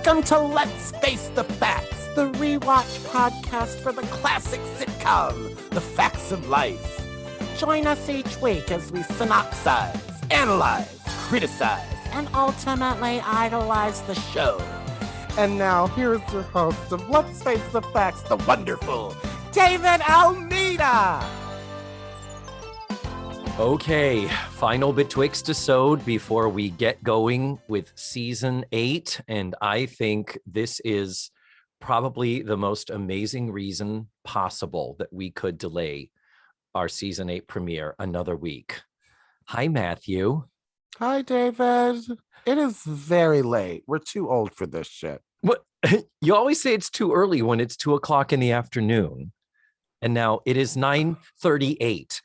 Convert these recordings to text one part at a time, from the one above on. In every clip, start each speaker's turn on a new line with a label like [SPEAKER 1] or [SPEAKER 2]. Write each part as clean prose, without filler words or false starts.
[SPEAKER 1] Welcome to Let's Face the Facts, the rewatch podcast for the classic sitcom, The Facts of Life. Join us each week as we synopsize, analyze, criticize, and ultimately idolize the show. And now, here's your host of Let's Face the Facts, the wonderful David Almeida.
[SPEAKER 2] Okay, final Betwixtisode before we get going with season 8. And I think this is probably the most amazing reason possible that we could delay our season 8 premiere another week. Hi, Matthew.
[SPEAKER 1] Hi, David. It is very late. We're too old for this shit.
[SPEAKER 2] What? You always say it's too early when it's 2:00 in the afternoon. And now it is 9:38.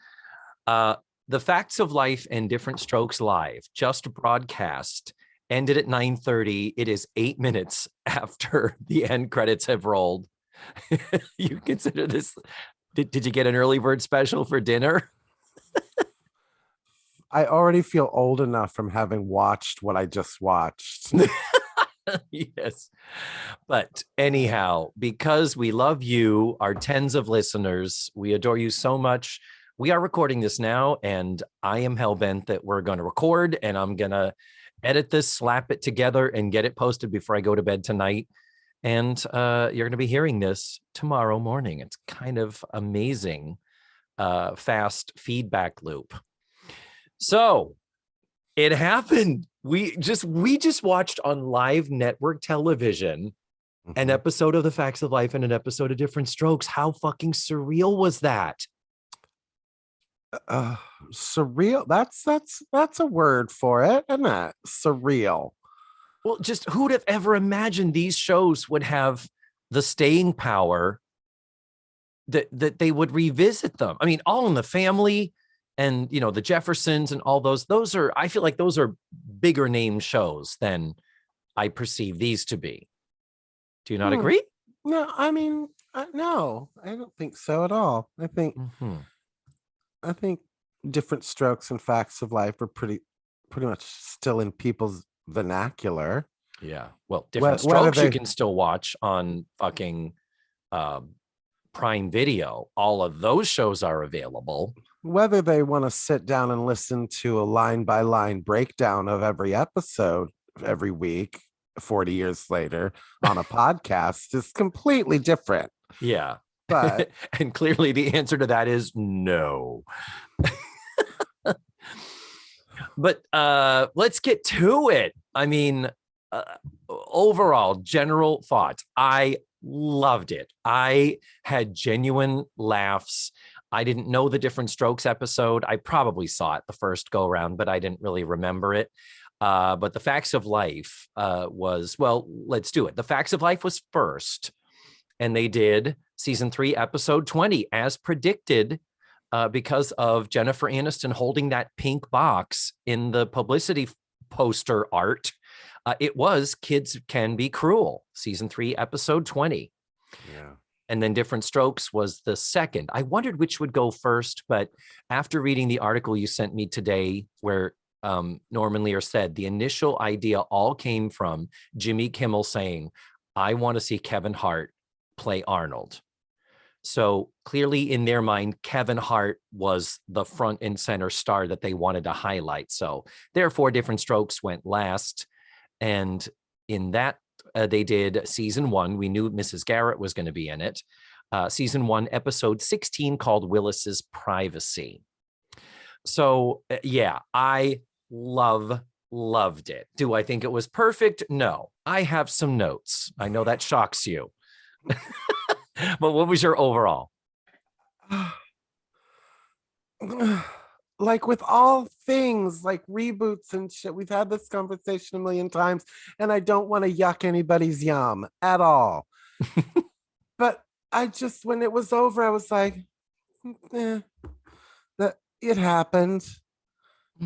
[SPEAKER 2] The Facts of Life and Diff'rent Strokes Live, just broadcast, ended at 9:30. It is 8 minutes after the end credits have rolled. You consider this, did you get an early bird special for dinner?
[SPEAKER 1] I already feel old enough from having watched what I just watched.
[SPEAKER 2] Yes. But anyhow, because we love you, our tens of listeners, we adore you so much. We are recording this now, and I am hellbent that we're going to record, and I'm going to edit this, slap it together, and get it posted before I go to bed tonight. And you're going to be hearing this tomorrow morning. It's kind of amazing, fast feedback loop. So it happened. We just watched on live network television an episode of The Facts of Life and an episode of Diff'rent Strokes. How fucking surreal was that?
[SPEAKER 1] Surreal. That's a word for it, isn't it? Surreal.
[SPEAKER 2] Well, just who'd have ever imagined these shows would have the staying power that they would revisit them? I mean, All in the Family and, you know, the Jeffersons and all those are, I feel like those are bigger name shows than I perceive these to be. Do you not agree?
[SPEAKER 1] No, I mean, no, I don't think so at all. I think Diff'rent Strokes and Facts of Life are pretty much still in people's vernacular.
[SPEAKER 2] Yeah. Well, Diff'rent Strokes you can still watch on fucking Prime Video. All of those shows are available.
[SPEAKER 1] Whether they want to sit down and listen to a line-by-line breakdown of every episode every week, 40 years later on a podcast is completely different.
[SPEAKER 2] Yeah.
[SPEAKER 1] But
[SPEAKER 2] and clearly the answer to that is no. But let's get to it. I mean, overall, general thoughts. I loved it. I had genuine laughs. I didn't know the Diff'rent Strokes episode. I probably saw it the first go around, but I didn't really remember it. But The Facts of Life was, well, let's do it. The Facts of Life was first. And they did season 3, episode 20, as predicted, because of Jennifer Aniston holding that pink box in the publicity poster art. It was Kids Can Be Cruel, season 3, episode 20.
[SPEAKER 1] Yeah.
[SPEAKER 2] And then Diff'rent Strokes was the second. I wondered which would go first, but after reading the article you sent me today where Norman Lear said the initial idea all came from Jimmy Kimmel saying, I want to see Kevin Hart play Arnold. So clearly in their mind, Kevin Hart was the front and center star that they wanted to highlight. So therefore, Diff'rent Strokes went last. And in that, they did season 1. We knew Mrs. Garrett was going to be in it. Season 1, episode 16, called Willis's Privacy. So yeah, I loved it. Do I think it was perfect? No. I have some notes. I know that shocks you. But what was your overall?
[SPEAKER 1] Like with all things, like reboots and shit, we've had this conversation a million times, and I don't want to yuck anybody's yum at all. But I just, when it was over, I was like, that it happened.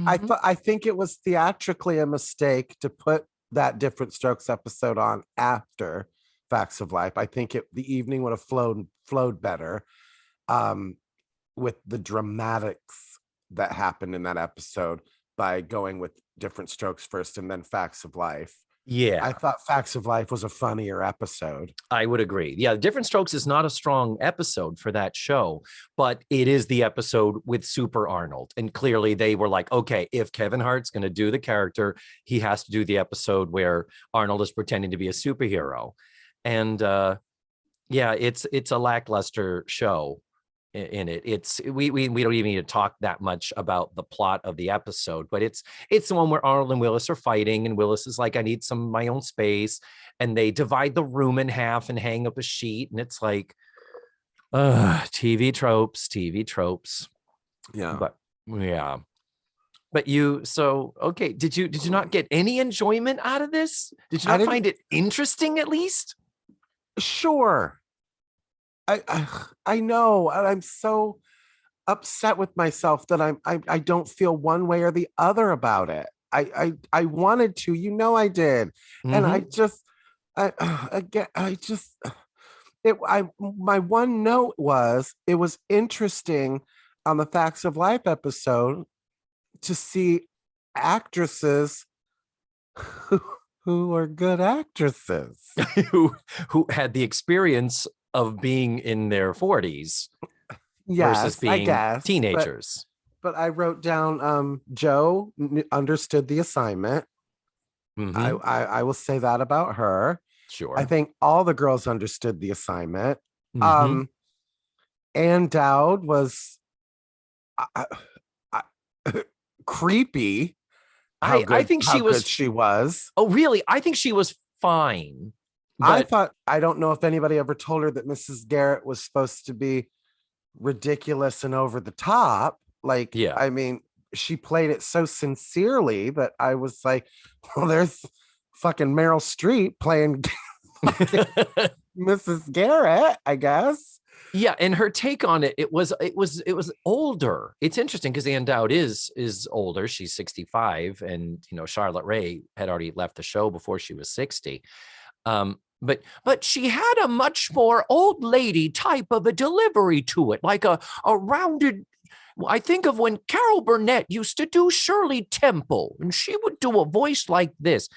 [SPEAKER 1] I think it was theatrically a mistake to put that Diff'rent Strokes episode on after Facts of Life. I think the evening would have flowed better with the dramatics that happened in that episode by going with Diff'rent Strokes first and then Facts of Life.
[SPEAKER 2] Yeah,
[SPEAKER 1] I thought Facts of Life was a funnier episode.
[SPEAKER 2] I would agree. Yeah, Different Strokes is not a strong episode for that show, but it is the episode with Super Arnold. And clearly they were like, okay, if Kevin Hart's going to do the character, he has to do the episode where Arnold is pretending to be a superhero. And yeah, it's a lackluster show in it. It's we don't even need to talk that much about the plot of the episode, but it's the one where Arnold and Willis are fighting, and Willis is like, I need some of my own space, and they divide the room in half and hang up a sheet, and it's like, TV tropes.
[SPEAKER 1] Yeah.
[SPEAKER 2] But yeah. But okay, did you not get any enjoyment out of this? Did you not find it interesting at least?
[SPEAKER 1] Sure. I know, and I'm so upset with myself that I don't feel one way or the other about it. I wanted to, I did, and I just my one note was it was interesting on the Facts of Life episode to see actresses who are good actresses
[SPEAKER 2] who had the experience of being in their 40s versus being teenagers.
[SPEAKER 1] But I wrote down Joe understood the assignment. I will say that about her.
[SPEAKER 2] Sure.
[SPEAKER 1] I think all the girls understood the assignment. Ann Dowd was creepy.
[SPEAKER 2] I think she
[SPEAKER 1] was.
[SPEAKER 2] Oh, really? I think she was fine. But
[SPEAKER 1] I don't know if anybody ever told her that Mrs. Garrett was supposed to be ridiculous and over the top. Like,
[SPEAKER 2] yeah.
[SPEAKER 1] I mean, she played it so sincerely that I was like, well, there's fucking Meryl Streep playing Mrs. Garrett, I guess.
[SPEAKER 2] Yeah, and her take on it was older. It's interesting because Ann Dowd is older. She's 65, and Charlotte Rae had already left the show before she was 60. But she had a much more old lady type of a delivery to it, like a rounded. I think of when Carol Burnett used to do Shirley Temple, and she would do a voice like this.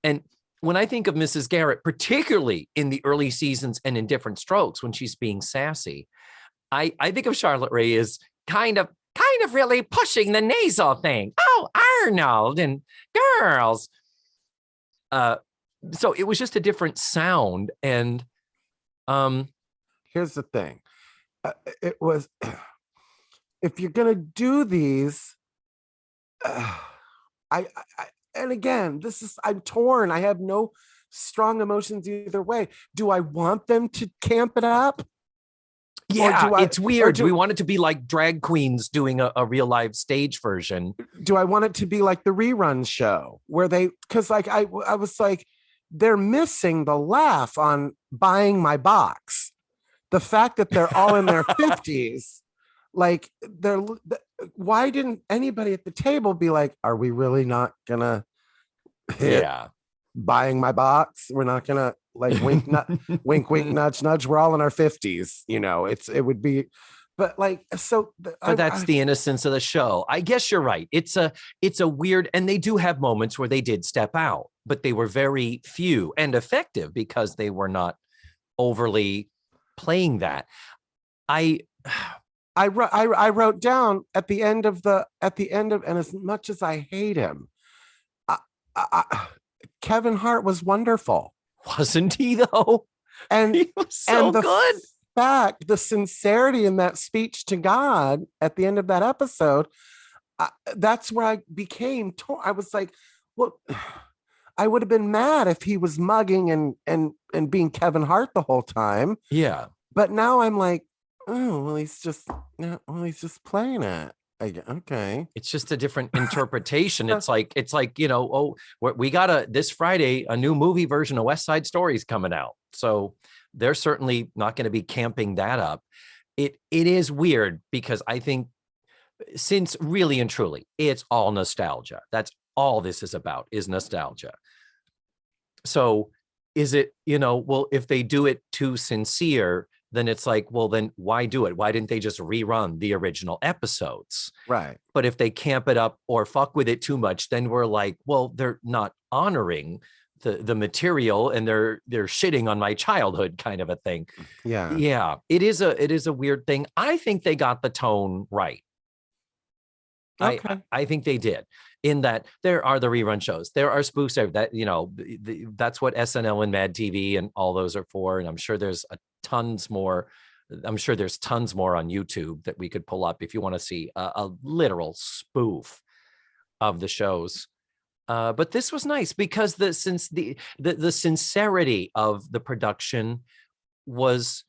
[SPEAKER 2] And when I think of Mrs. Garrett, particularly in the early seasons and in Diff'rent Strokes, when she's being sassy, I think of Charlotte Rae as kind of really pushing the nasal thing. Oh, Arnold and girls. So it was just a different sound. And
[SPEAKER 1] here's the thing. It was, if you're going to do these, and again, I'm torn. I have no strong emotions either way. Do I want them to camp it up?
[SPEAKER 2] Yeah, it's weird. Do we want it to be like drag queens doing a real live stage version?
[SPEAKER 1] Do I want it to be like the rerun show where because like I was like, they're missing the laugh on Buying My Box. The fact that they're all in their 50s, like why didn't anybody at the table be like, are we really not gonna hit Buying My Box? We're not gonna like wink, wink, wink, nudge, nudge. We're all in our 50s, it would be, but like, so.
[SPEAKER 2] But that's the innocence of the show. I guess you're right. It's a weird, and they do have moments where they did step out, but they were very few and effective because they were not overly playing that. I wrote down at the end of, and as much as I hate him, Kevin Hart was wonderful. Wasn't he though?
[SPEAKER 1] And
[SPEAKER 2] he was so good.
[SPEAKER 1] The sincerity in that speech to God at the end of that episode, that's where I became torn. I was like, well, I would have been mad if he was mugging and being Kevin Hart the whole time.
[SPEAKER 2] Yeah.
[SPEAKER 1] But now I'm like, oh, well, he's just playing it. Okay.
[SPEAKER 2] It's just a different interpretation. It's like, we got this Friday, a new movie version of West Side Story is coming out. So they're certainly not going to be camping that up. It is weird because I think since really and truly, it's all nostalgia. That's all this is about, is nostalgia. So is it, if they do it too sincere, then it's like, well, then why do it? Why didn't they just rerun the original episodes?
[SPEAKER 1] Right.
[SPEAKER 2] But if they camp it up or fuck with it too much, then we're like, well, they're not honoring the material, and they're shitting on my childhood kind of a thing.
[SPEAKER 3] Yeah.
[SPEAKER 2] Yeah, it is a weird thing. I think they got the tone right.
[SPEAKER 3] Okay.
[SPEAKER 2] I think they did, in that there are the rerun shows, there are spoofs that, that's what SNL and Mad TV and all those are for. And I'm sure there's tons more. I'm sure there's tons more on YouTube that we could pull up if you want to see a literal spoof of the shows. But this was nice because the sincerity of the production was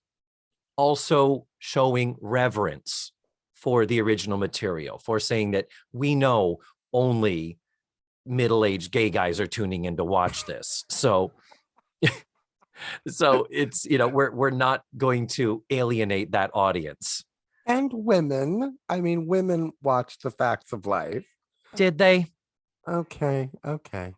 [SPEAKER 2] also showing reverence for the original material, for saying that we know only middle-aged gay guys are tuning in to watch this. So it's, we're not going to alienate that audience.
[SPEAKER 3] And women. I mean, women watch The Facts of Life.
[SPEAKER 2] Did they?
[SPEAKER 3] Okay.
[SPEAKER 2] Okay.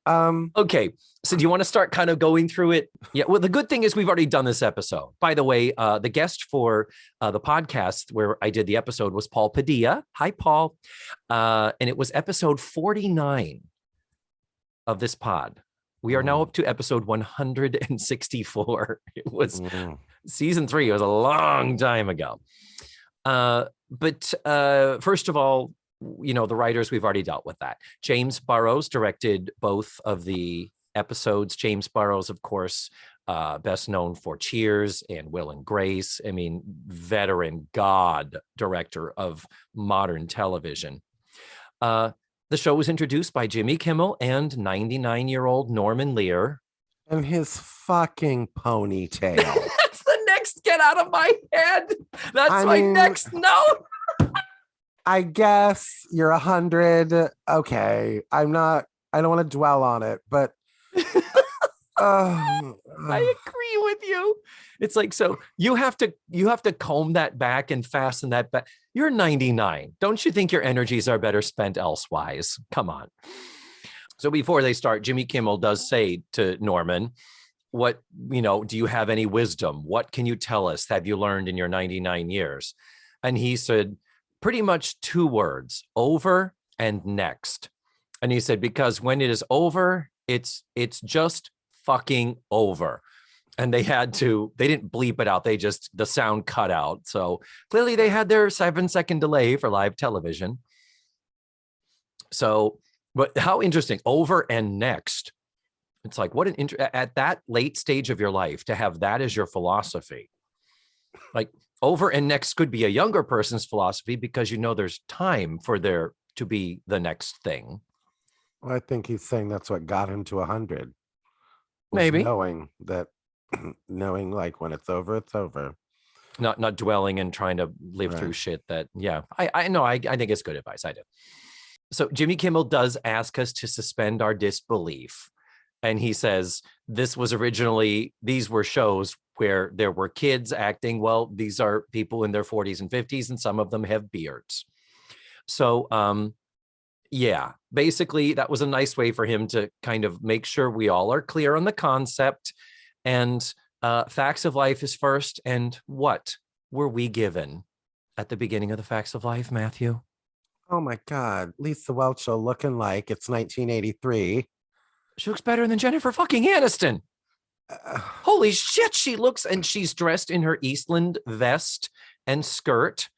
[SPEAKER 2] So do you want to start kind of going through it? Yeah. Well, the good thing is we've already done this episode. By the way, the guest for the podcast where I did the episode was Paul Padilla. Hi, Paul. And it was episode 49 of this pod. We are now up to episode 164. It was season 3. It was a long time ago. But first of all, the writers, we've already dealt with that. James Burrows directed both of the episodes. James Burrows, of course, best known for Cheers and Will and Grace. I mean, veteran god director of modern television. The show was introduced by Jimmy Kimmel and 99-year-old Norman Lear.
[SPEAKER 3] And his fucking ponytail.
[SPEAKER 2] That's the next get out of my head. That's my next note.
[SPEAKER 3] I guess you're 100. Okay. I don't want to dwell on it, but
[SPEAKER 2] I agree with you. It's like, so you have to comb that back and fasten that back. You're 99. Don't you think your energies are better spent elsewise? Come on. So before they start, Jimmy Kimmel does say to Norman, what, do you have any wisdom? What can you tell us? Have you learned in your 99 years? And he said, pretty much 2 words, over and next. And he said, because when it is over, it's just fucking over. And they didn't bleep it out. The sound cut out. So clearly they had their 7-second delay for live television. So, but how interesting, over and next. It's like, what at that late stage of your life to have that as your philosophy. Like, over and next could be a younger person's philosophy because there's time for there to be the next thing.
[SPEAKER 3] Well, I think he's saying that's what got him to 100.
[SPEAKER 2] Maybe
[SPEAKER 3] knowing like when it's over, it's over.
[SPEAKER 2] Not dwelling and trying to live through shit that, I know. I think it's good advice. I do. So Jimmy Kimmel does ask us to suspend our disbelief. And he says, these were shows where there were kids acting. Well, these are people in their 40s and 50s, and some of them have beards. So, basically that was a nice way for him to kind of make sure we all are clear on the concept. And Facts of Life is first. And what were we given at the beginning of the Facts of Life, Matthew?
[SPEAKER 3] Oh my God, Lisa Welch looking like it's 1983.
[SPEAKER 2] She looks better than Jennifer fucking Aniston. Holy shit, she looks, and she's dressed in her Eastland vest and skirt,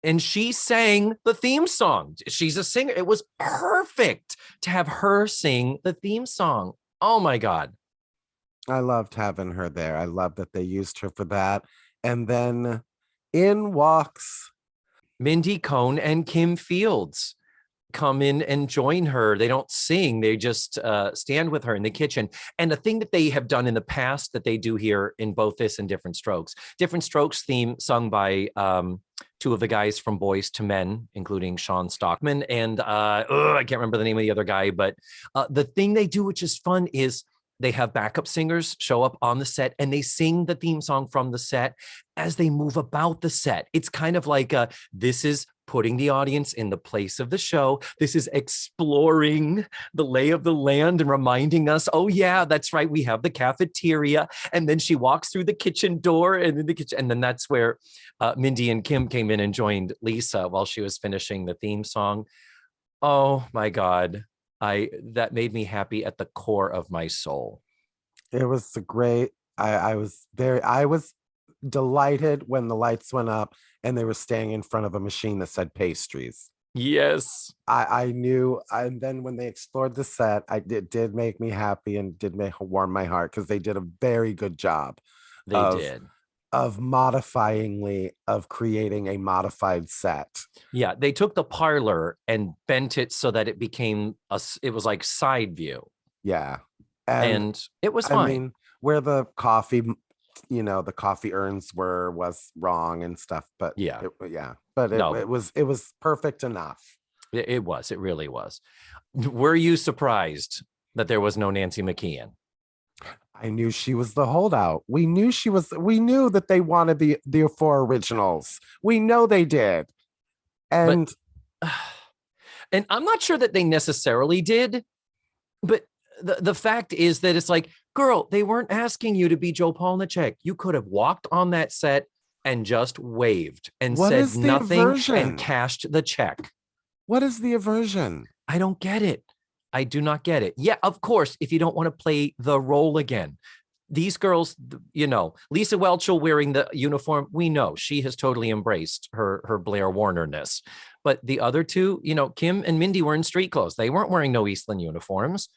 [SPEAKER 2] and she sang the theme song. She's a singer. It was perfect to have her sing the theme song. Oh my God.
[SPEAKER 3] I loved having her there. I love that they used her for that. And then in walks
[SPEAKER 2] Mindy Cohn and Kim Fields. Come in and join her. They don't sing. They just stand with her in the kitchen. And the thing that they have done in the past that they do here in both this and Diff'rent Strokes. Diff'rent Strokes theme sung by 2 of the guys from Boys to Men, including Sean Stockman. And I can't remember the name of the other guy. But the thing they do, which is fun, is they have backup singers show up on the set and they sing the theme song from the set as they move about the set. It's kind of like this is putting the audience in the place of the show. This is exploring the lay of the land and reminding us, oh yeah, that's right, we have the cafeteria. And then she walks through the kitchen door and in the kitchen. And then that's where Mindy and Kim came in and joined Lisa while she was finishing the theme song. Oh my God. That made me happy at the core of my soul.
[SPEAKER 3] It was a great. I was delighted when the lights went up and they were staying in front of a machine that said pastries.
[SPEAKER 2] Yes,
[SPEAKER 3] I knew, and then when they explored the set, it did make me happy and did make warm my heart because they did a very good job
[SPEAKER 2] they
[SPEAKER 3] of
[SPEAKER 2] did.
[SPEAKER 3] of creating a modified set.
[SPEAKER 2] Yeah, they took the parlor and bent it so that it became it was like side view.
[SPEAKER 3] Yeah.
[SPEAKER 2] And it was fine.
[SPEAKER 3] I mean, where the coffee, the coffee urns was wrong and stuff, but
[SPEAKER 2] yeah,
[SPEAKER 3] it was perfect enough.
[SPEAKER 2] It was. It really was. Were you surprised that there was no Nancy McKeon?
[SPEAKER 3] I knew she was the holdout. We knew that they wanted the four originals. We know they did. And
[SPEAKER 2] and I'm not sure that they necessarily did, but the fact is that it's like, girl, they weren't asking you to be Joe Polnicek. You could have walked on that set and just waved and said nothing and cashed the check.
[SPEAKER 3] What is the aversion?
[SPEAKER 2] I don't get it. I do not get it. Yeah, of course, if you don't want to play the role again. These girls, Lisa Whelchel wearing the uniform, we know she has totally embraced her Blair Warner-ness. But the other two, Kim and Mindy were in street clothes. They weren't wearing no Eastland uniforms.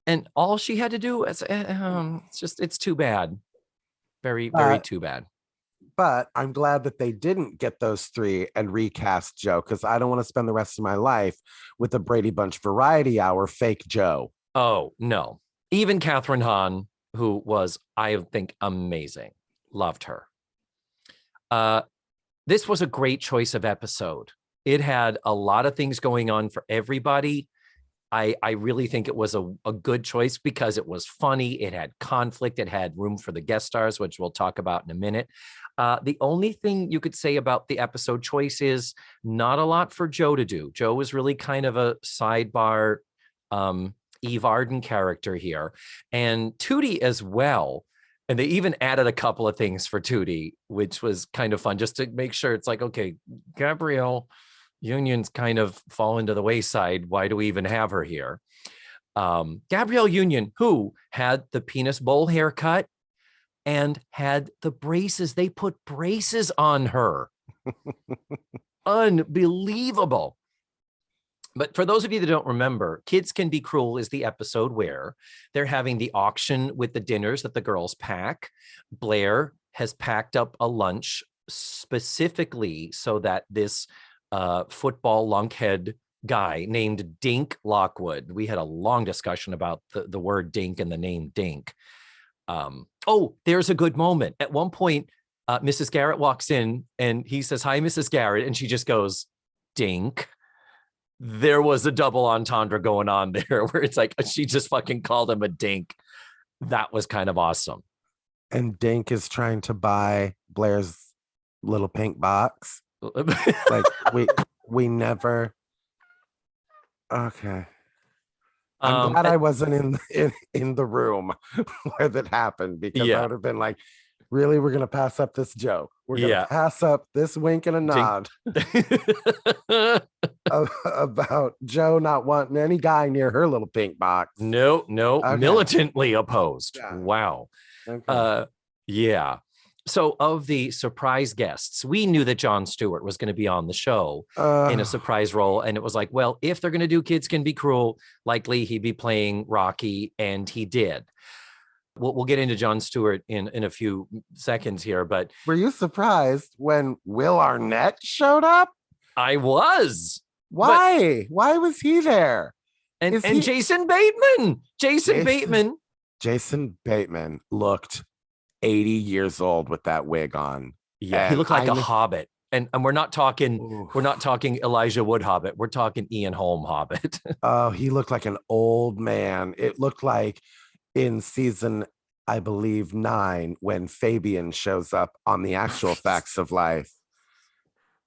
[SPEAKER 2] And all she had to do is, it's too bad. Very, very too bad.
[SPEAKER 3] But I'm glad that they didn't get those three and recast Joe, because I don't want to spend the rest of my life with the Brady Bunch Variety Hour fake Joe.
[SPEAKER 2] Oh, no. Even Catherine Hahn, who was, I think, amazing. Loved her. This was a great choice of episode. It had a lot of things going on for everybody. I really think it was a good choice because it was funny. It had conflict. It had room for the guest stars, which we'll talk about in a minute. The only thing you could say about the episode choice is not a lot for Joe to do. Joe was really kind of a sidebar Eve Arden character here, and Tootie as well. And they even added a couple of things for Tootie, which was kind of fun, just to make sure it's like, okay, Gabrielle Union's kind of fallen to the wayside. Why do we even have her here? Gabrielle Union, who had the penis bowl haircut and had the braces. They put braces on her. Unbelievable. But for those of you that don't remember, Kids Can Be Cruel is the episode where they're having the auction with the dinners that the girls pack. Blair has packed up a lunch specifically so that this football lunkhead guy named Dink Lockwood. We had a long discussion about the word Dink and the name Dink. There's a good moment. At one point, Mrs. Garrett walks in and he says, "Hi, Mrs. Garrett." And she just goes, "Dink." There was a double entendre going on there where it's like, she just fucking called him a dink. That was kind of awesome.
[SPEAKER 3] And Dink is trying to buy Blair's little pink box. Like we never. Okay. I'm glad I wasn't in the room where that happened, because I would have been like, really, we're gonna pass up this joke. We're gonna pass up this wink and a nod about Joe not wanting any guy near her little pink box.
[SPEAKER 2] No, okay. Militantly opposed. Yeah. Wow.
[SPEAKER 3] Okay.
[SPEAKER 2] Yeah. So of the surprise guests, we knew that Jon Stewart was going to be on the show in a surprise role. And it was like, well, if they're going to do Kids Can Be Cruel, likely he'd be playing Rocky, and he did. We'll get into Jon Stewart in a few seconds here, but
[SPEAKER 3] were you surprised when Will Arnett showed up?
[SPEAKER 2] I was.
[SPEAKER 3] Why? Why was he there?
[SPEAKER 2] And Jason Bateman.
[SPEAKER 3] Jason Bateman looked 80 years old with that wig on.
[SPEAKER 2] Yeah, he looked like a hobbit. And we're not talking Elijah Wood Hobbit. We're talking Ian Holm Hobbit.
[SPEAKER 3] Oh, he looked like an old man. It looked like in season, I believe, 9, when Fabian shows up on the actual Facts of Life,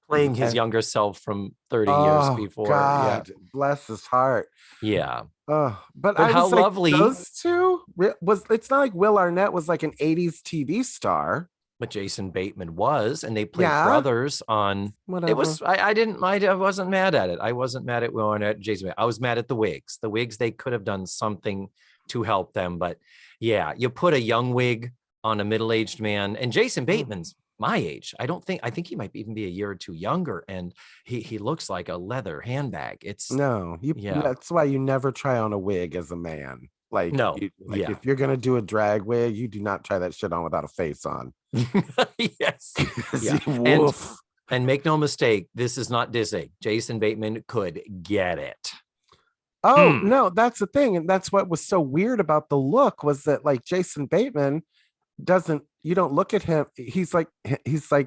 [SPEAKER 2] playing his younger self from 30 years before.
[SPEAKER 3] God, bless his heart.
[SPEAKER 2] Yeah.
[SPEAKER 3] But
[SPEAKER 2] how lovely.
[SPEAKER 3] Those two it's not like Will Arnett was like an 80s TV star.
[SPEAKER 2] But Jason Bateman was, and they played
[SPEAKER 3] Yeah.
[SPEAKER 2] brothers on.
[SPEAKER 3] Whatever.
[SPEAKER 2] It was. I didn't. I wasn't mad at it. I wasn't mad at Jason. I was mad at the wigs. The wigs. They could have done something to help them, but yeah, you put a young wig on a middle-aged man, and Jason Bateman's my age. I think he might even be a year or two younger, and he looks like a leather handbag. It's
[SPEAKER 3] No, that's why you never try on a wig as a man. Like,
[SPEAKER 2] no,
[SPEAKER 3] if you're gonna do a drag wig, you do not try that shit on without a face on.
[SPEAKER 2] Yes. Yeah. And make no mistake, this is not Disney. Jason Bateman could get it.
[SPEAKER 3] Oh, no, that's the thing. And that's what was so weird about the look was that like Jason Bateman you don't look at him. He's like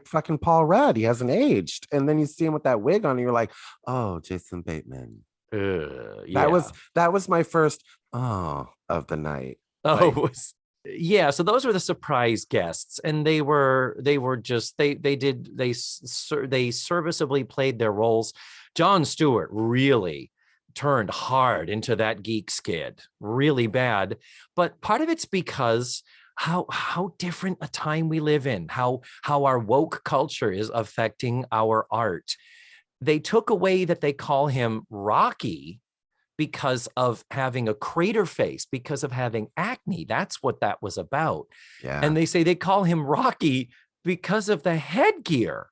[SPEAKER 3] fucking Paul Rudd. He hasn't aged. And then you see him with that wig on and you're like, oh, Jason Bateman.
[SPEAKER 2] Yeah.
[SPEAKER 3] That was my first of the night.
[SPEAKER 2] Yeah, so those were the surprise guests, and they serviceably played their roles. Jon Stewart really turned hard into that geek skid, really bad. But part of it's because how different a time we live in, how our woke culture is affecting our art. They took away that they call him Rocky because of having a crater face, because of having acne. That's what that was about.
[SPEAKER 3] Yeah.
[SPEAKER 2] And they say they call him Rocky because of the headgear.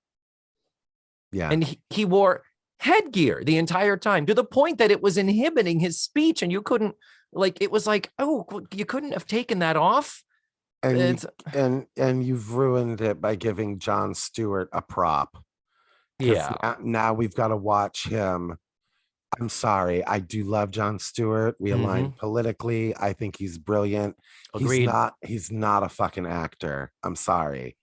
[SPEAKER 3] Yeah.
[SPEAKER 2] And he wore headgear the entire time, to the point that it was inhibiting his speech. And you couldn't, it was like, oh, you couldn't have taken that off.
[SPEAKER 3] And you've ruined it by giving Jon Stewart a prop.
[SPEAKER 2] Yeah.
[SPEAKER 3] Now we've got to watch him. I'm sorry. I do love Jon Stewart. We align politically. I think he's brilliant.
[SPEAKER 2] Agreed.
[SPEAKER 3] He's not a fucking actor. I'm sorry.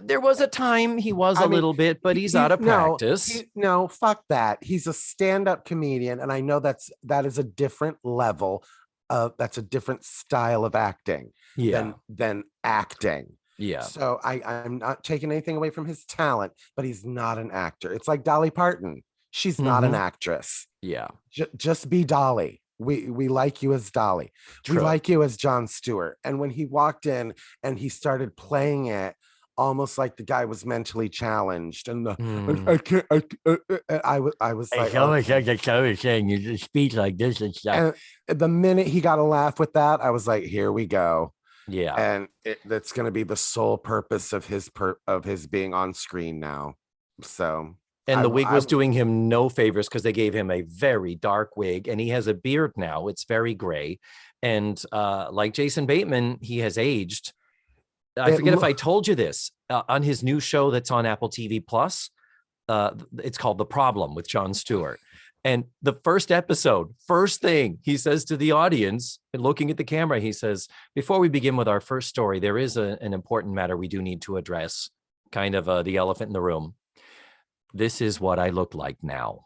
[SPEAKER 2] There was a time he was a little bit, but he's out of practice.
[SPEAKER 3] No, fuck that. He's a stand-up comedian, and I know that is a different level that's a different style of acting than acting.
[SPEAKER 2] Yeah.
[SPEAKER 3] So I'm not taking anything away from his talent, but he's not an actor. It's like Dolly Parton. She's not an actress.
[SPEAKER 2] Yeah.
[SPEAKER 3] Just be Dolly. We like you as Dolly.
[SPEAKER 2] True.
[SPEAKER 3] We like you as Jon Stewart. And when he walked in and he started playing it almost like the guy was mentally challenged, and I can't. I was like,
[SPEAKER 2] it's almost like a show saying you just speak like this and stuff.
[SPEAKER 3] And the minute he got a laugh with that, I was like, here we go.
[SPEAKER 2] Yeah.
[SPEAKER 3] And that's going to be the sole purpose of his being on screen now. So.
[SPEAKER 2] And the wig was doing him no favors, because they gave him a very dark wig, and he has a beard now. It's very gray. And like Jason Bateman, he has aged. I forget if I told you this on his new show that's on Apple TV Plus. It's called The Problem with Jon Stewart. And the first episode, first thing he says to the audience, and looking at the camera, he says, before we begin with our first story, there is an important matter we do need to address, kind of the elephant in the room. This is what I look like now.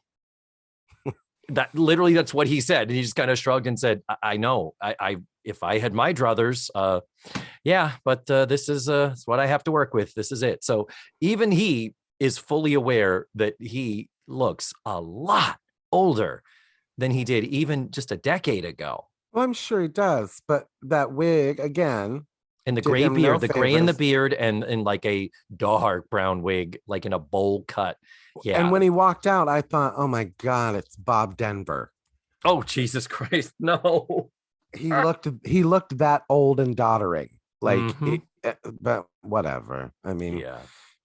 [SPEAKER 2] That's what he said. And he just kind of shrugged and said, I know, if I had my druthers, but this is what I have to work with. This is it. So even he is fully aware that he looks a lot older than he did even just a decade ago.
[SPEAKER 3] Well, I'm sure he does, but that wig again.
[SPEAKER 2] And the gray beard, the gray in the beard, and like a dark brown wig, like in a bowl cut. Yeah.
[SPEAKER 3] And when he walked out, I thought, oh my God, it's Bob Denver.
[SPEAKER 2] Oh, Jesus Christ. No.
[SPEAKER 3] He looked that old and doddering. But whatever. I mean,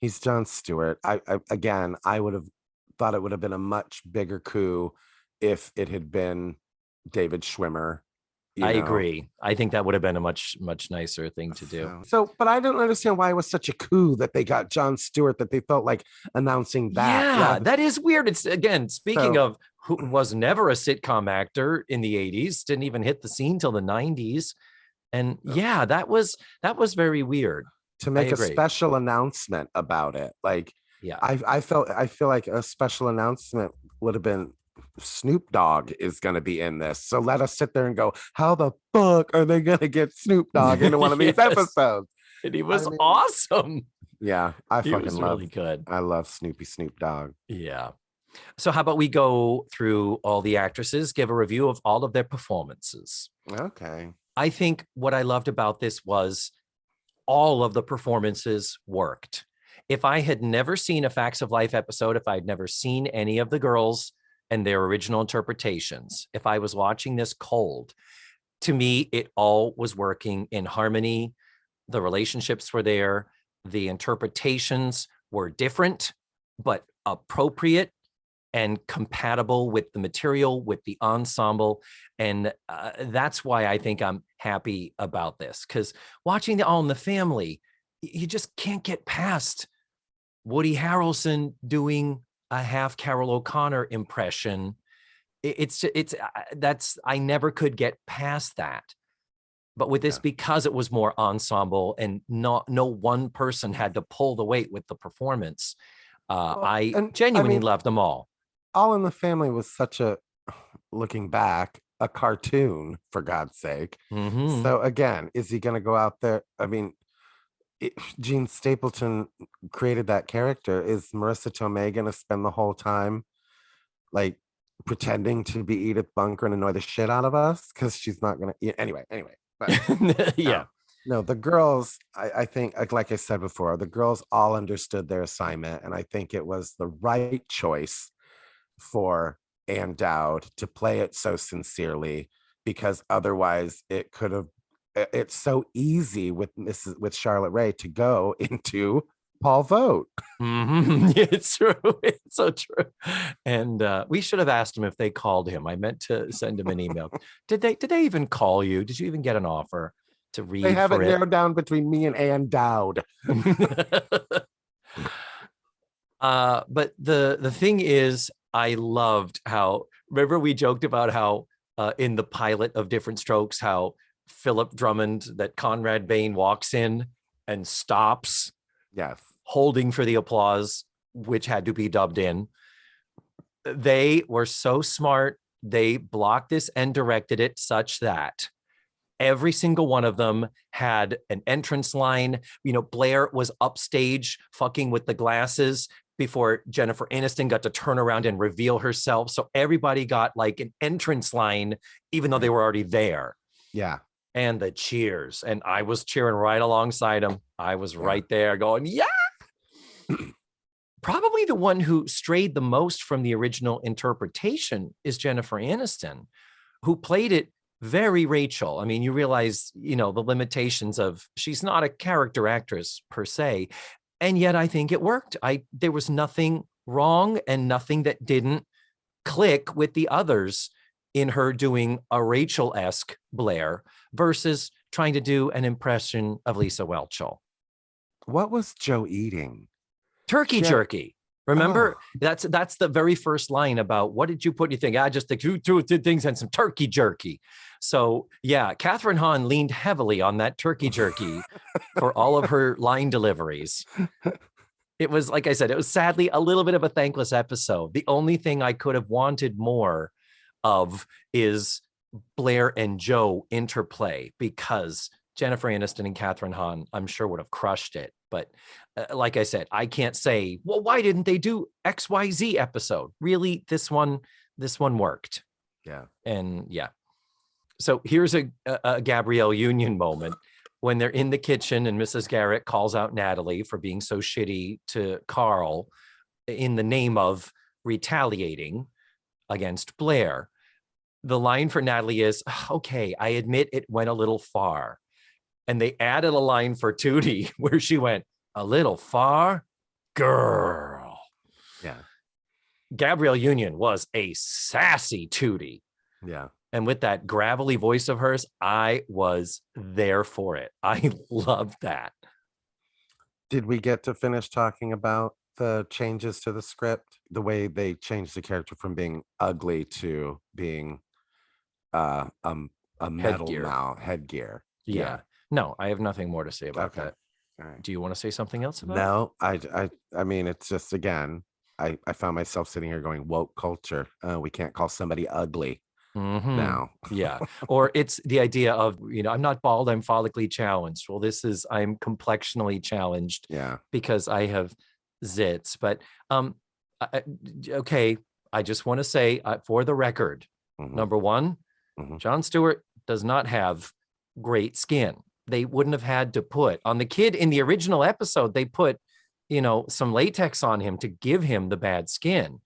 [SPEAKER 3] he's Jon Stewart. I would have thought it would have been a much bigger coup if it had been David Schwimmer.
[SPEAKER 2] I agree. I think that would have been a much nicer thing to do.
[SPEAKER 3] So, but I don't understand why it was such a coup that they got Jon Stewart, that they felt like announcing that.
[SPEAKER 2] Yeah, that is weird. It's, again, speaking of who was never a sitcom actor in the 80s, didn't even hit the scene till the 90s. And that was very weird.
[SPEAKER 3] To make a special announcement about it. Like, I feel like a special announcement would have been, Snoop Dogg is going to be in this. So let us sit there and go, how the fuck are they going to get Snoop Dogg into one of these episodes?
[SPEAKER 2] And he was awesome.
[SPEAKER 3] Yeah, I fucking love.
[SPEAKER 2] Really good.
[SPEAKER 3] I love Snoop Dogg.
[SPEAKER 2] Yeah. So how about we go through all the actresses, give a review of all of their performances.
[SPEAKER 3] Okay.
[SPEAKER 2] I think what I loved about this was all of the performances worked. If I had never seen a Facts of Life episode, if I'd never seen any of the girls and their original interpretations, if I was watching this cold, to me, it all was working in harmony. The relationships were there. The interpretations were different, but appropriate and compatible with the material, with the ensemble. And that's why I think I'm happy about this, because watching the All in the Family, you just can't get past Woody Harrelson doing a half Carol O'Connor impression. I never could get past that. But with this, because it was more ensemble and no one person had to pull the weight with the performance, I genuinely loved them all.
[SPEAKER 3] All in the Family was such a, looking back, a cartoon, for God's sake.
[SPEAKER 2] Mm-hmm.
[SPEAKER 3] So again, is he going to go out there? I mean, Gene Stapleton created that character. Is Marissa Tomei going to spend the whole time like pretending to be Edith Bunker and annoy the shit out of us? Because she's not going to. Anyway. But,
[SPEAKER 2] yeah.
[SPEAKER 3] No, the girls, I think, like I said before, the girls all understood their assignment. And I think it was the right choice for Ann Dowd to play it so sincerely, because otherwise it could have, it's so easy with Charlotte Rae to go into Paul Vogt.
[SPEAKER 2] Mm-hmm. It's true. It's so true. And we should have asked him if they called him. I meant to send him an email. Did they even call you? Did you even get an offer to read?
[SPEAKER 3] They have it narrowed down between me and Ann Dowd.
[SPEAKER 2] But the thing is, I loved how, remember we joked about how in the pilot of Diff'rent Strokes, how Philip Drummond, that Conrad Bain walks in and stops.
[SPEAKER 3] Yes.
[SPEAKER 2] Holding for the applause, which had to be dubbed in. They were so smart. They blocked this and directed it such that every single one of them had an entrance line. You know, Blair was upstage fucking with the glasses before Jennifer Aniston got to turn around and reveal herself. So everybody got like an entrance line, even though they were already there.
[SPEAKER 3] Yeah.
[SPEAKER 2] And the cheers. And I was cheering right alongside them. I was right there going, yeah. Probably the one who strayed the most from the original interpretation is Jennifer Aniston, who played it very Rachel. I mean, you realize, you know, the limitations of, she's not a character actress per se. And yet I think it worked. There was nothing wrong and nothing that didn't click with the others in her doing a Rachel-esque Blair versus trying to do an impression of Lisa Whelchel.
[SPEAKER 3] What was Joe eating?
[SPEAKER 2] Turkey jerky. Remember, that's the very first line about what did you put in your thing? I just think two things and some turkey jerky. So yeah, Catherine Hahn leaned heavily on that turkey jerky for all of her line deliveries. It was, like I said, it was sadly a little bit of a thankless episode. The only thing I could have wanted more of is Blair and Joe interplay, because Jennifer Aniston and Catherine Hahn, I'm sure, would have crushed it. But like I said, I can't say, well, why didn't they do XYZ episode? Really, this one worked.
[SPEAKER 3] Yeah.
[SPEAKER 2] And yeah. So here's a Gabrielle Union moment when they're in the kitchen and Mrs. Garrett calls out Natalie for being so shitty to Carl in the name of retaliating against Blair. The line for Natalie is, okay, I admit it went a little far. And they added a line for Tootie where she went, a little far? Girl.
[SPEAKER 3] Yeah.
[SPEAKER 2] Gabrielle Union was a sassy Tootie.
[SPEAKER 3] Yeah.
[SPEAKER 2] And with that gravelly voice of hers, I was there for it. I loved that.
[SPEAKER 3] Did we get to finish talking about the changes to the script? The way they changed the character from being ugly to being a metal headgear.
[SPEAKER 2] Yeah. No, I have nothing more to say about that.
[SPEAKER 3] All right.
[SPEAKER 2] Do you want to say something else about
[SPEAKER 3] No, I mean, it's just, again, I found myself sitting here going, woke culture. We can't call somebody ugly now.
[SPEAKER 2] Yeah. Or it's the idea of, you know, I'm not bald, I'm follically challenged. Well, I'm complexionally challenged.
[SPEAKER 3] Yeah.
[SPEAKER 2] Because I have zits. But okay, I just want to say for the record, number one, Jon Stewart does not have great skin. they wouldn't have had to put on the kid in the original episode. They put, some latex on him to give him the bad skin.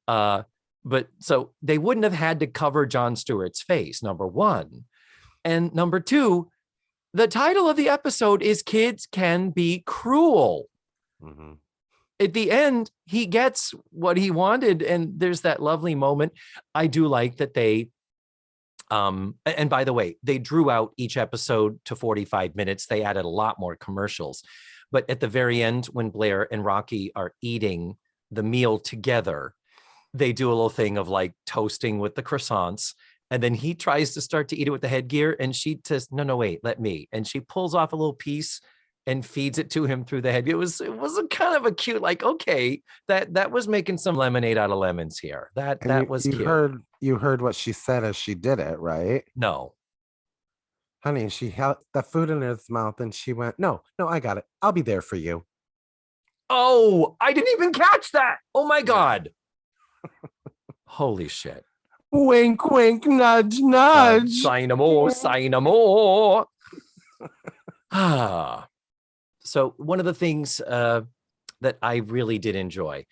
[SPEAKER 2] But so they wouldn't have had to cover Jon Stewart's face, number one. And number two, the title of the episode is Kids Can Be Cruel. Mm-hmm. At the end, he gets what he wanted. And there's that lovely moment. I do like that they, and by the way, they drew out each episode to 45 minutes. They added a lot more commercials. But at the very end, when Blair and Rocky are eating the meal together, they do a little thing of like toasting with the croissants. And then he tries to start to eat it with the headgear. And she says, no, wait, let me. And she pulls off a little piece and feeds it to him through the head. It was a kind of a cute, like, okay, that was making some lemonade out of lemons here. That was cute.
[SPEAKER 3] You heard what she said as she did it, right?
[SPEAKER 2] No.
[SPEAKER 3] Honey, she held the food in his mouth and she went, no, I got it. I'll be there for you.
[SPEAKER 2] Oh, I didn't even catch that. Oh my God. Holy shit.
[SPEAKER 3] Wink, wink, nudge, nudge.
[SPEAKER 2] Sign more. So one of the things that I really did enjoy,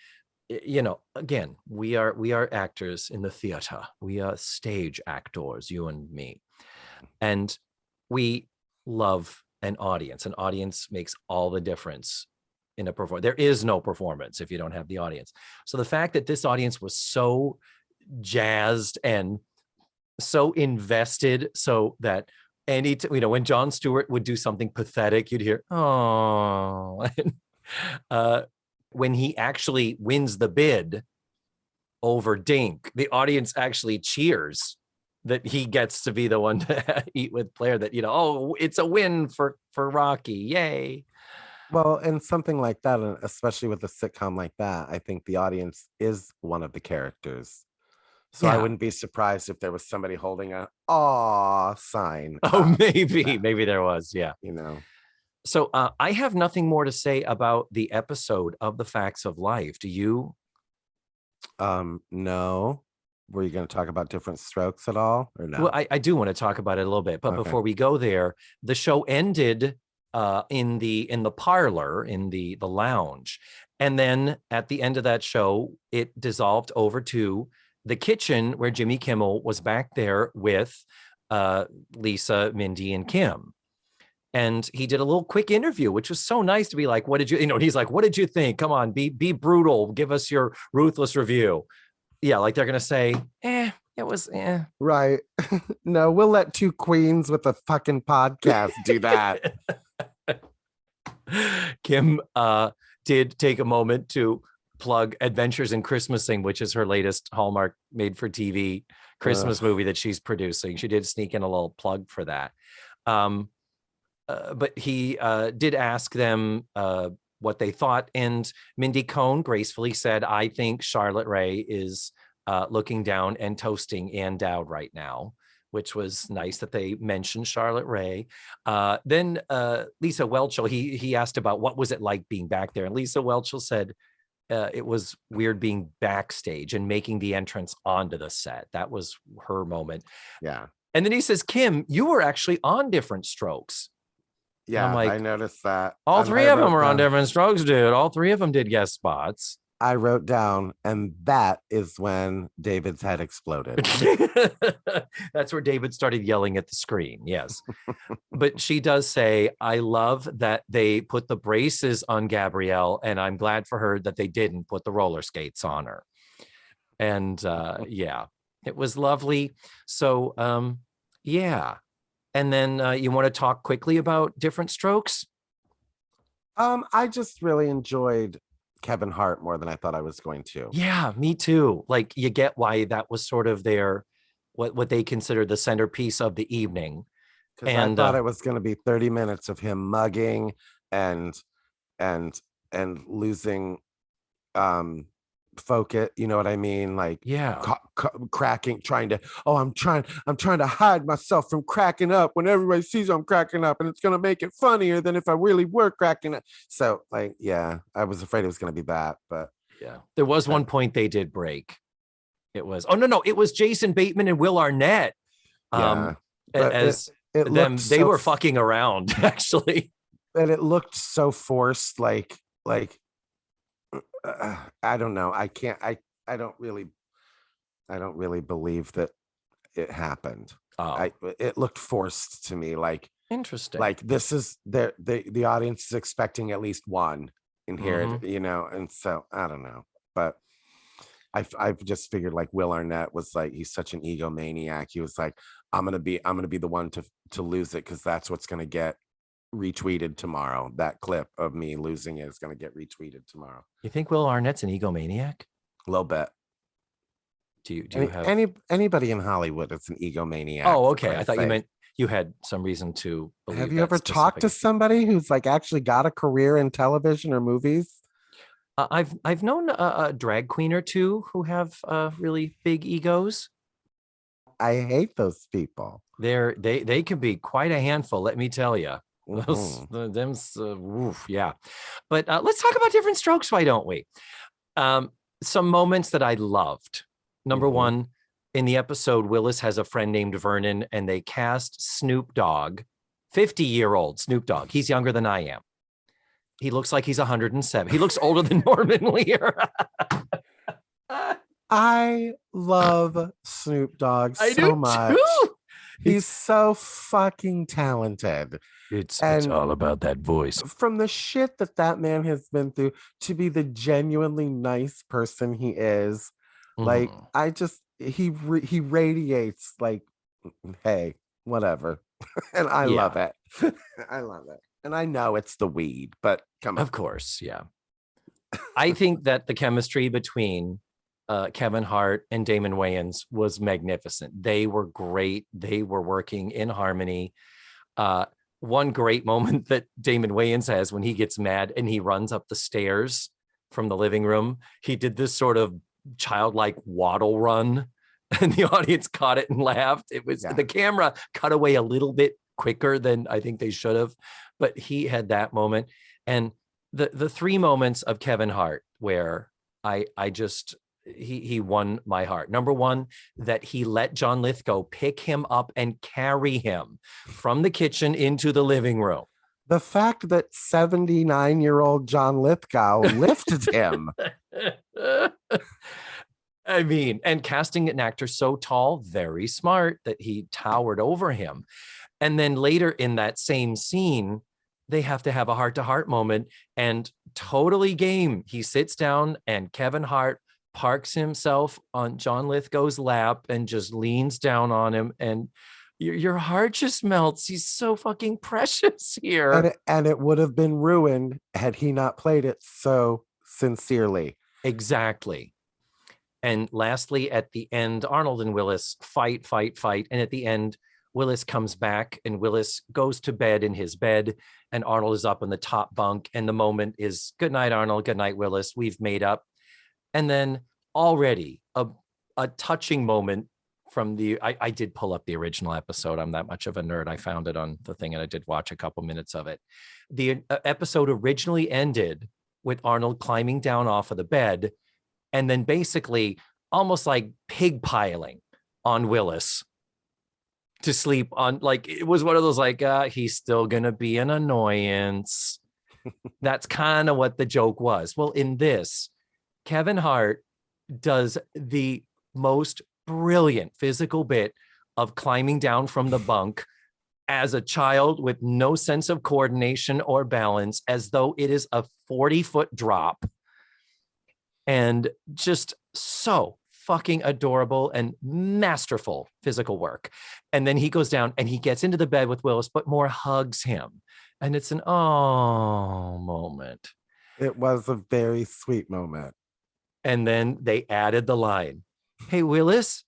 [SPEAKER 2] again, we are actors in the theater. We are stage actors, you and me. And we love an audience. An audience makes all the difference in a performance. There is no performance if you don't have the audience. So the fact that this audience was so jazzed and so invested, so that when Jon Stewart would do something pathetic, you'd hear, oh. When he actually wins the bid over Dink, the audience actually cheers that he gets to be the one to eat with Blair, that, it's a win for Rocky. Yay.
[SPEAKER 3] Well, and something like that, and especially with a sitcom like that, I think the audience is one of the characters. So I wouldn't be surprised if there was somebody holding a "aw" sign.
[SPEAKER 2] Oh, maybe there was. Yeah. So I have nothing more to say about the episode of The Facts of Life. Do you?
[SPEAKER 3] No. Were you going to talk about Diff'rent Strokes at all, or no?
[SPEAKER 2] Well, I do want to talk about it a little bit, but before we go there, the show ended in the parlor, in the lounge, and then at the end of that show, it dissolved over to the kitchen where Jimmy Kimmel was back there with Lisa, Mindy, and Kim. And he did a little quick interview, which was so nice to be like, what did you, he's like, what did you think? Come on, be brutal. Give us your ruthless review. Yeah, like they're going to say, it was.
[SPEAKER 3] Right. No, we'll let two queens with a fucking podcast do that.
[SPEAKER 2] Kim did take a moment to plug Adventures in Christmasing, which is her latest Hallmark made-for-TV Christmas movie that she's producing. She did sneak in a little plug for that. But he did ask them what they thought, and Mindy Cohn gracefully said, I think Charlotte Rae is looking down and toasting Ann Dowd right now, which was nice that they mentioned Charlotte Rae. Then Lisa Whelchel, he asked about what was it like being back there, and Lisa Whelchel said it was weird being backstage and making the entrance onto the set. That was her moment.
[SPEAKER 3] Yeah.
[SPEAKER 2] And then he says, Kim, you were actually on Diff'rent Strokes.
[SPEAKER 3] Yeah, like, I noticed that.
[SPEAKER 2] All three of them were on Diff'rent Strokes, dude. All three of them did guest spots.
[SPEAKER 3] I wrote down, and that is when David's head exploded.
[SPEAKER 2] That's where David started yelling at the screen. Yes. But she does say, I love that they put the braces on Gabrielle, and I'm glad for her that they didn't put the roller skates on her. And yeah, it was lovely. So yeah. And then you want to talk quickly about Diff'rent Strokes?
[SPEAKER 3] I just really enjoyed Kevin Hart more than I thought I was going to.
[SPEAKER 2] Yeah, me too. Like, you get why that was sort of their what they considered the centerpiece of the evening.
[SPEAKER 3] And I thought it was going to be 30 minutes of him mugging and losing focus, you know what I mean? Like,
[SPEAKER 2] yeah,
[SPEAKER 3] cracking, I'm trying to hide myself from cracking up when everybody sees I'm cracking up, and it's going to make it funnier than if I really were cracking up. So, like, yeah, I was afraid it was going to be that, but
[SPEAKER 2] yeah, there was one point they did break. It was, it was Jason Bateman and Will Arnett.
[SPEAKER 3] Yeah,
[SPEAKER 2] They were fucking around, actually.
[SPEAKER 3] And it looked so forced, like I don't know. I don't really believe that it happened. It looked forced to me, like
[SPEAKER 2] interesting.
[SPEAKER 3] Like this is the audience is expecting at least one in here, you know, and so I don't know, but I've just figured like Will Arnett was like, he's such an egomaniac. He was like, I'm gonna be the one to lose it because that's what's gonna get retweeted tomorrow. That clip of me losing it is gonna get retweeted tomorrow.
[SPEAKER 2] You think Will Arnett's an egomaniac?
[SPEAKER 3] A little bit.
[SPEAKER 2] Do you have
[SPEAKER 3] anybody in Hollywood that's an egomaniac?
[SPEAKER 2] Oh, okay. I thought you meant you had some reason to believe.
[SPEAKER 3] Have you ever talked to somebody who's like actually got a career in television or movies?
[SPEAKER 2] I've known a drag queen or two who have really big egos.
[SPEAKER 3] I hate those people.
[SPEAKER 2] They can be quite a handful, let me tell you. Yeah. But let's talk about Diff'rent Strokes, why don't we? Some moments that I loved. Number one, in the episode, Willis has a friend named Vernon, and they cast Snoop Dogg, 50-year-old Snoop Dogg. He's younger than I am. He looks like he's 107. He looks older than Norman Lear.
[SPEAKER 3] I love Snoop Dogg so much. Too. He's so fucking talented.
[SPEAKER 2] It's all about that voice.
[SPEAKER 3] From the shit that man has been through to be the genuinely nice person he is. Like, he radiates like, hey, whatever. And I love it. I love it. And I know it's the weed, but come on.
[SPEAKER 2] Of course, yeah. I think that the chemistry between Kevin Hart and Damon Wayans was magnificent. They were great. They were working in harmony. One great moment that Damon Wayans has when he gets mad and he runs up the stairs from the living room. He did this sort of childlike waddle run, and the audience caught it and laughed. It was the camera cut away a little bit quicker than I think they should have, but he had that moment. And the three moments of Kevin Hart where I just he won my heart. Number one, that he let John Lithgow pick him up and carry him from the kitchen into the living room.
[SPEAKER 3] The fact that 79-year-old John Lithgow lifted him.
[SPEAKER 2] I mean, and casting an actor so tall, very smart, that he towered over him. And then later in that same scene, they have to have a heart-to-heart moment, and totally game. He sits down and Kevin Hart parks himself on John Lithgow's lap and just leans down on him, and your heart just melts. He's so fucking precious here.
[SPEAKER 3] And it would have been ruined had he not played it so sincerely.
[SPEAKER 2] Exactly. And lastly, at the end, Arnold and Willis fight. And at the end, Willis comes back and Willis goes to bed in his bed, and Arnold is up in the top bunk. And the moment is, good night, Arnold. Good night, Willis. We've made up. And then already a touching moment from I did pull up the original episode. I'm that much of a nerd. I found it on the thing and I did watch a couple minutes of it. The episode originally ended with Arnold climbing down off of the bed and then basically almost like pig piling on Willis to sleep on. Like, it was one of those like, he's still going to be an annoyance. That's kind of what the joke was. Well, in this, Kevin Hart does the most brilliant physical bit of climbing down from the bunk as a child with no sense of coordination or balance, as though it is a 40-foot drop, and just so fucking adorable and masterful physical work. And then he goes down and he gets into the bed with Willis, but more hugs him. And it's an oh moment.
[SPEAKER 3] It was a very sweet moment.
[SPEAKER 2] And then they added the line, hey, Willis,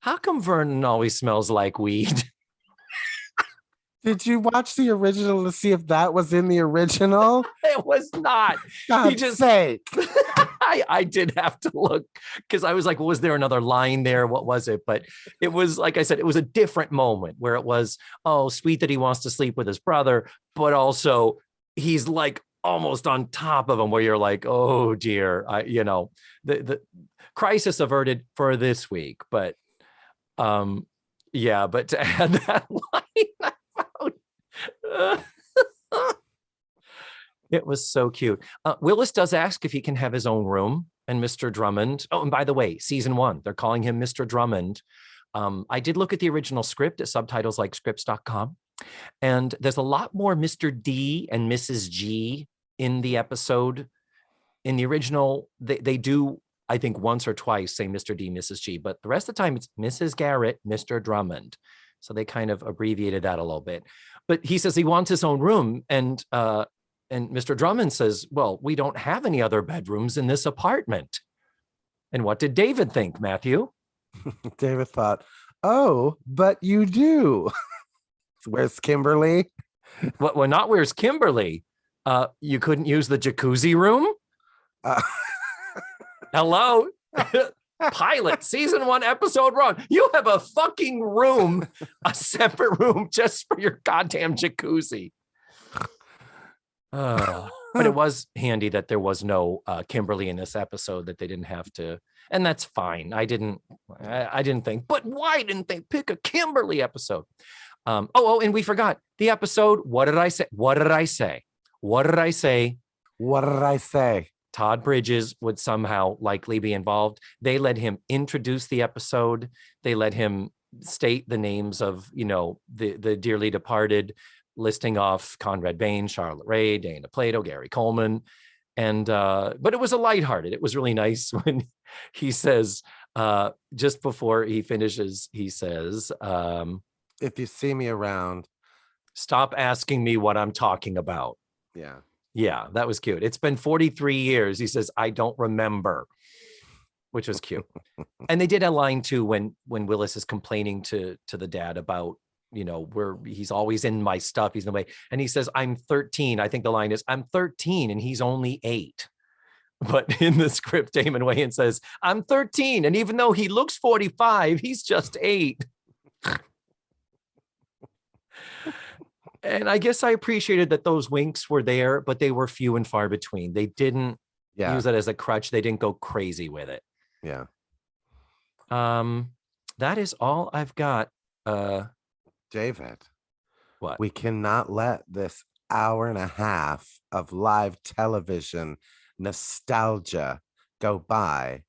[SPEAKER 2] how come Vernon always smells like weed?
[SPEAKER 3] Did you watch the original to see if that was in the original?
[SPEAKER 2] It was not.
[SPEAKER 3] God's sake.
[SPEAKER 2] I did have to look because I was like, was there another line there? What was it? But it was, like I said, it was a different moment where it was, oh, sweet that he wants to sleep with his brother, but also he's like almost on top of him, where you're like, oh dear, the crisis averted for this week. But but to add that line, I It was so cute. Willis does ask if he can have his own room, and Mr. Drummond. Oh, and by the way, season 1, they're calling him Mr. Drummond. I did look at the original script at subtitleslikescripts.com, and there's a lot more Mr. D and Mrs. G in the episode. In the original, they do, I think, once or twice say Mr. D, Mrs. G, but the rest of the time it's Mrs. Garrett, Mr. Drummond. So they kind of abbreviated that a little bit. But he says he wants his own room, and Mr. Drummond says, well, we don't have any other bedrooms in this apartment. And what did David think, Matthew?
[SPEAKER 3] David thought, oh, but you do. Where's Kimberly?
[SPEAKER 2] Well, not where's Kimberly. You couldn't use the jacuzzi room? Hello? Pilot, season 1, episode wrong. You have a fucking room, a separate room just for your goddamn jacuzzi. But it was handy that there was no Kimberly in this episode, that they didn't have to, and that's fine. I didn't think, but why didn't they pick a Kimberly episode? And we forgot the episode. What did I say? Todd Bridges would somehow likely be involved. They let him introduce the episode. They let him state the names of, the dearly departed, listing off Conrad Bain, Charlotte Ray, Dana Plato, Gary Coleman. And, but it was lighthearted. It was really nice when he says, just before he finishes, he says,
[SPEAKER 3] if you see me around,
[SPEAKER 2] stop asking me what I'm talking about.
[SPEAKER 3] Yeah.
[SPEAKER 2] Yeah, that was cute. It's been 43 years. He says, I don't remember, which was cute. And they did a line too when Willis is complaining to the dad about, where he's always in my stuff. He's in the way. And he says, I'm 13. I think the line is, I'm 13 and he's only 8. But in the script, Damon Wayans says, I'm 13. And even though he looks 45, he's just 8. And I guess I appreciated that those winks were there, but they were few and far between. They didn't use it as a crutch. They didn't go crazy with it.
[SPEAKER 3] Yeah.
[SPEAKER 2] That is all I've got.
[SPEAKER 3] David,
[SPEAKER 2] what?
[SPEAKER 3] We cannot let this hour and a half of live television nostalgia go by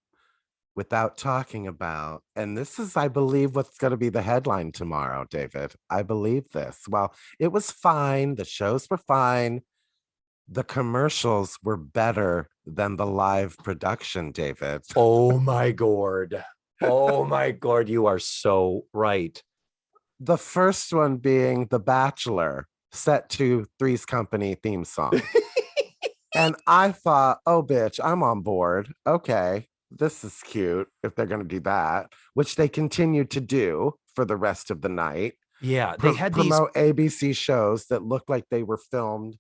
[SPEAKER 3] without talking about, and this is, I believe, what's going to be the headline tomorrow, David. I believe this. Well, it was fine. The shows were fine. The commercials were better than the live production, David.
[SPEAKER 2] Oh my God. Oh my God. You are so right.
[SPEAKER 3] The first one being The Bachelor, set to Three's Company theme song. And I thought, oh, bitch, I'm on board. Okay. This is cute if they're going to do that, which they continued to do for the rest of the night.
[SPEAKER 2] Yeah, they had
[SPEAKER 3] promote ABC shows that looked like they were filmed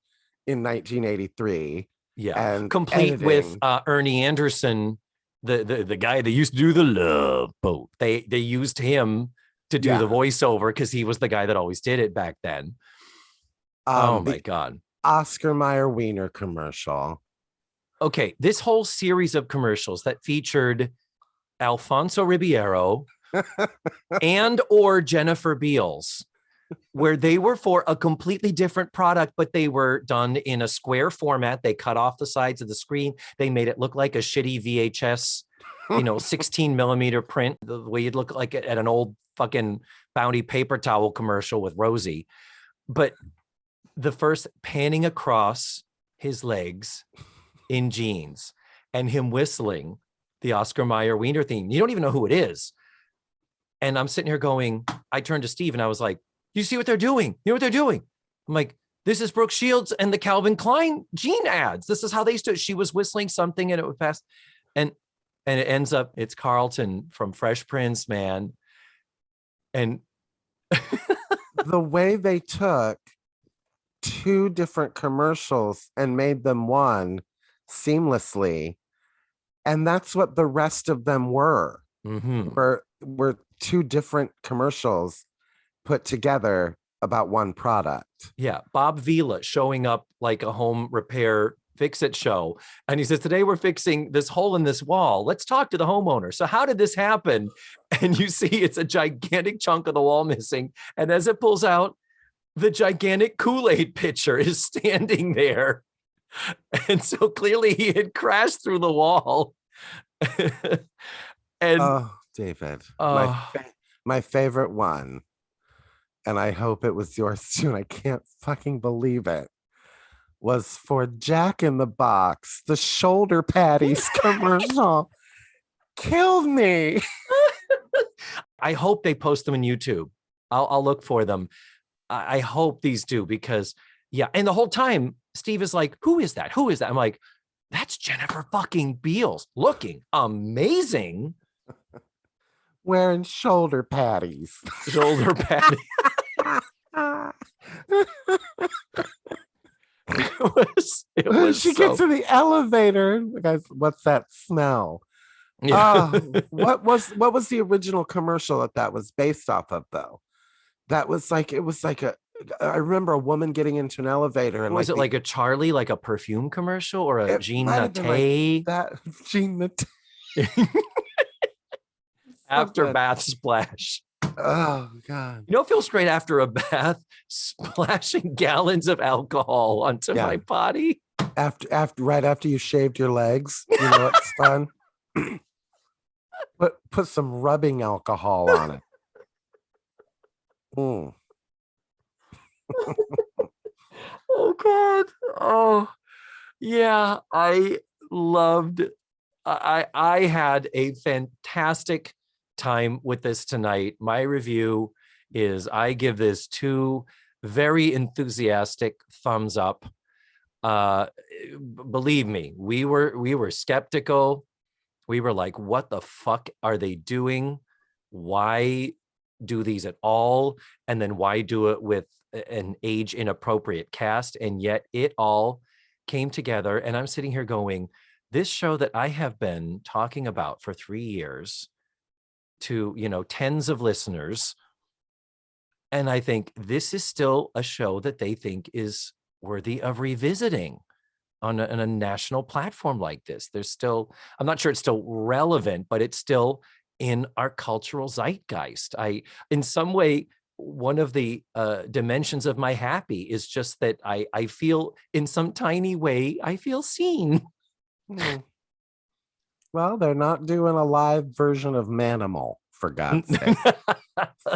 [SPEAKER 3] in 1983.
[SPEAKER 2] Yeah,
[SPEAKER 3] and
[SPEAKER 2] complete
[SPEAKER 3] editing.
[SPEAKER 2] With Ernie Anderson, the guy that used to do the Love Boat. They used him to do the voiceover because he was the guy that always did it back then. Oh my God.
[SPEAKER 3] Oscar Mayer Wiener commercial.
[SPEAKER 2] Okay, this whole series of commercials that featured Alfonso Ribeiro and or Jennifer Beals, where they were for a completely different product, but they were done in a square format. They cut off the sides of the screen. They made it look like a shitty VHS, 16 millimeter print, the way you'd look like at an old fucking Bounty paper towel commercial with Rosie. But the first panning across his legs in jeans and him whistling the Oscar Mayer Wiener theme. You don't even know who it is. And I'm sitting here going, I turned to Steve and I was like, you see what they're doing? You know what they're doing? I'm like, this is Brooke Shields and the Calvin Klein jean ads. This is how they used to, she was whistling something and it would pass. And it ends up, it's Carlton from Fresh Prince, man. And
[SPEAKER 3] the way they took 2 different commercials and made them one seamlessly, and that's what the rest of them were. Were 2 different commercials put together about one product.
[SPEAKER 2] Yeah, Bob Vila showing up like a home repair fix-it show, and he says, today we're fixing this hole in this wall. Let's talk to the homeowner. So how did this happen? And you see it's a gigantic chunk of the wall missing, and as it pulls out, the gigantic Kool-Aid pitcher is standing there. And so clearly he had crashed through the wall. And
[SPEAKER 3] oh, David, my favorite one, and I hope it was yours too, and I can't fucking believe it, was for Jack in the Box, the shoulder patties commercial. Killed me.
[SPEAKER 2] I hope they post them on YouTube. I'll look for them. I hope these do, because and the whole time Steve is like, who is that? Who is that? I'm like, that's Jennifer fucking Beals, looking amazing.
[SPEAKER 3] Wearing shoulder patties.
[SPEAKER 2] Shoulder patties. It was
[SPEAKER 3] she gets in the elevator. Guys, what's that smell? Yeah. What was the original commercial that was based off of, though? That was like, it was like I remember a woman getting into an elevator, and
[SPEAKER 2] was it like a Charlie, like a perfume commercial, or a Jean Naté?
[SPEAKER 3] Like that Jean Naté.
[SPEAKER 2] After bath splash.
[SPEAKER 3] Oh God.
[SPEAKER 2] You know, it feels great after a bath, splashing gallons of alcohol onto my body.
[SPEAKER 3] Right after you shaved your legs, you know it's fun. Put some rubbing alcohol on it. Mm.
[SPEAKER 2] Oh God. Oh yeah. I had a fantastic time with this tonight. My review is I give this 2 very enthusiastic thumbs up. Believe me, we were skeptical. We were like, what the fuck are they doing? Why do these at all? And then why do it with an age inappropriate cast? And yet it all came together. And I'm sitting here going, this show that I have been talking about for 3 years to, tens of listeners. And I think this is still a show that they think is worthy of revisiting on a national platform like this. There's still, I'm not sure it's still relevant, but it's still in our cultural zeitgeist. In some way, one of the dimensions of my happy is just that I feel, in some tiny way, I feel seen.
[SPEAKER 3] Well, they're not doing a live version of Manimal, for God's sake.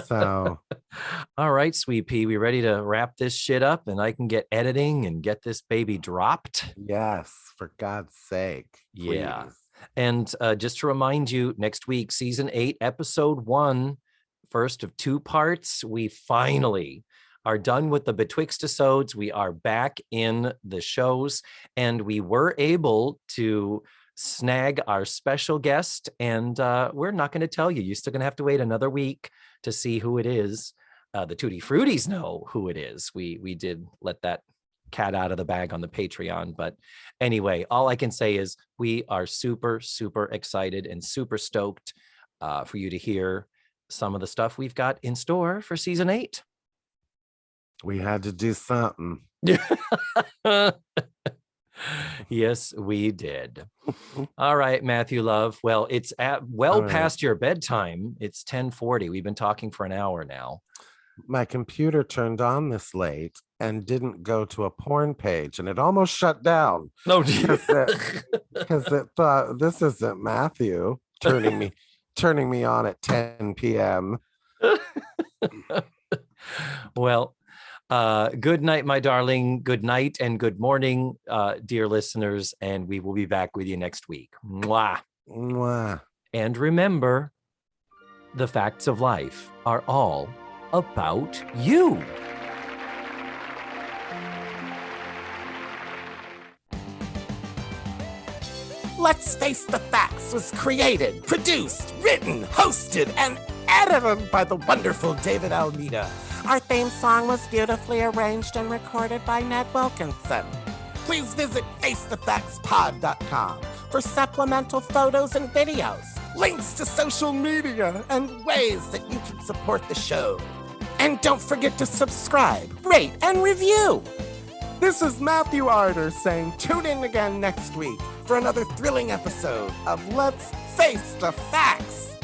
[SPEAKER 3] So,
[SPEAKER 2] all right, Sweet Pea, we ready to wrap this shit up, and I can get editing and get this baby dropped?
[SPEAKER 3] Yes, for God's sake. Please.
[SPEAKER 2] Yeah. And just to remind you, next week, season 8, episode 1, first of 2 parts, we finally are done with the Betwixtisodes. We are back in the shows, and we were able to snag our special guest, and we're not going to tell you. You're still going to have to wait another week to see who it is. The Tutti Fruities know who it is. We did let that cat out of the bag on the Patreon. But anyway, all I can say is we are super, super excited and super stoked for you to hear some of the stuff we've got in store for season 8.
[SPEAKER 3] We had to do something.
[SPEAKER 2] Yes, we did. All right, Matthew Love. Well, it's past your bedtime. It's 10:40. We've been talking for an hour now.
[SPEAKER 3] My computer turned on this late and didn't go to a porn page, and it almost shut down.
[SPEAKER 2] No,
[SPEAKER 3] because it thought, this isn't Matthew turning me on at 10 p.m.
[SPEAKER 2] Well, good night, my darling. Good night and good morning, dear listeners. And we will be back with you next week. Mwah.
[SPEAKER 3] Mwah.
[SPEAKER 2] And remember, the facts of life are all about you.
[SPEAKER 1] Let's Face the Facts was created, produced, written, hosted, and edited by the wonderful David Almeida. Our theme song was beautifully arranged and recorded by Ned Wilkinson. Please visit FaceTheFactsPod.com for supplemental photos and videos, links to social media, and ways that you can support the show. And don't forget to subscribe, rate, and review. This is Matthew Arder saying tune in again next week for another thrilling episode of Let's Face the Facts.